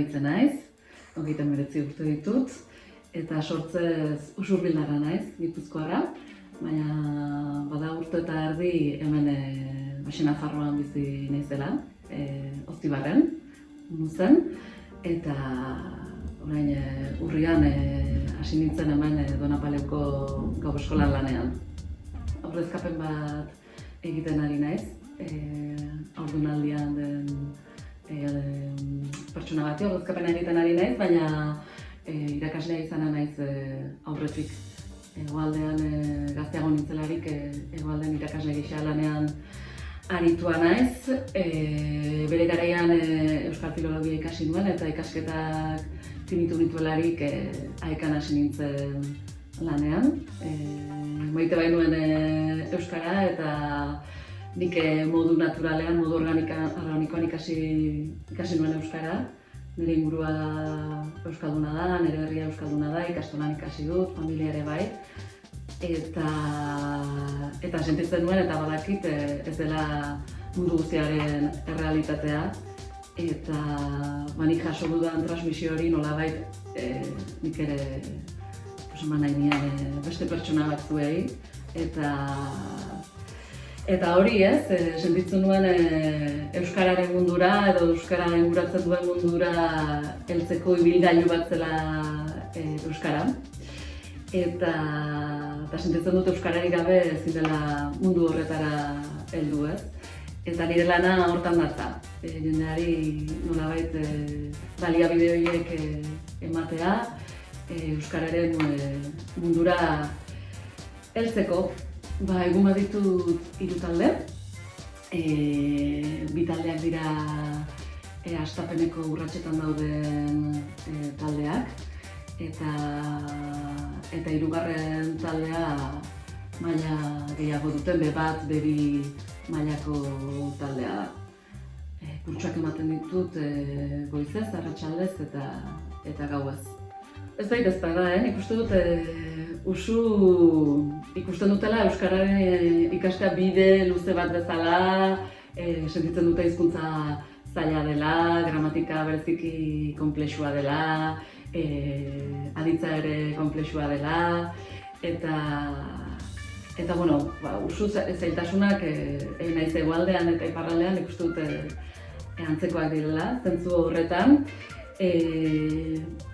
Maritze naiz, 39 urte ditut, eta sortzez Usurbildarra naiz, Gipuzkoara, baina bada urte eta erdi hemen Nafarroan bizi naizela, Oztibarren, Muzen, eta orain urrian hasi nintzen hemen Donapaleuko gau eskolan lanean. Aurrezkapen bat egiten ari naiz, haurdunaldian den pertsona bati aurrezkapen egiten ari naiz, baina irakaslea izana naiz aurretik. Hegoaldean gazteago nintzelarik hegoaldean irakasle gisa lanean aritua naiz. Bere garaian Euskal Filologia ikasi nuen eta ikasketak finitu nituelarik Aekan hasi nintzen lanean. Maite bainuen Euskara eta nik modu naturalean, modu organikoan ikasi nuen Euskara. Nire ingurua euskalduna da, nire herria euskalduna da, ikastolan ikasi dut, familia ere bai. Eta sentitzen nuen eta badakit ez dela mundu guztiaren errealitatea. Eta nik jaso dudan transmisio hori nolabait nik ere eman nahi nien beste pertsona batzuei. Eta hori sentitzen nuen Euskararen mundura edo Euskara inguratzen duen mundura heltzeko ibilgailu bat zela Euskara. Eta sentitzen dut Euskarari gabe ezin dela mundu horretara heldu Eta nire lana hortan datza. Jendeari nolabait baliabide horiek ematea, Euskararen mundura heltzeko. Egun baditut 3 talde. Bi taldeak dira hastapeneko urratsetan dauden taldeak. Eta 3. taldea maila gehiago duten, B1, B2 mailako taldea da. Kurtsoak ematen ditut goizez, arratsaldez eta gauez. Ez da da, nik uste dut ikusten dutela Euskararen ikastea bide luze bat bezala, sentitzen dute hizkuntza zaila dela, gramatika bereziki konplexua dela, aditza ere konplexua dela, eta usu zailtasunak naiz hegoaldean eta iparraldean ikusten dute antzekoak direla, zentzu horretan.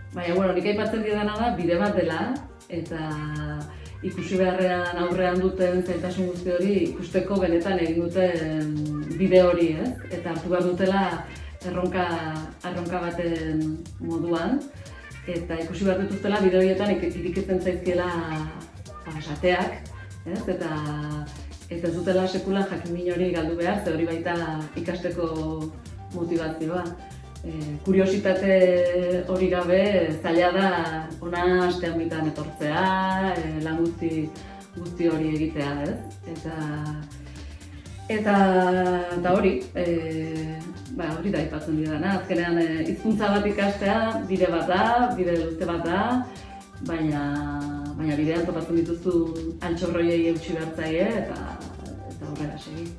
Baina, nik aipatzen didana da, bide bat dela, eta ikusi beharrean aurrean duten zailtasun guzti hori ikusteko benetan egin duten bide hori, eta hartu behar dutela erronka baten moduan, eta ikusi behar dituztela bide horietan irikitzen zaizkiela esateak, eta ez dutela sekulan jakin-min hori galdu behar, ze hori baita ikasteko motivazioa. Kuriositate hori gabe zaila da hona astean bitan etortzea, lan guzti hori egitea, Eta hori, hori da aipatzen didana. Azkenean hizkuntza bat ikastea bide bat da, bide luze bat da, baina bidean topatzen dituzu altxorroiei eutsi behar zaie eta horrela segi.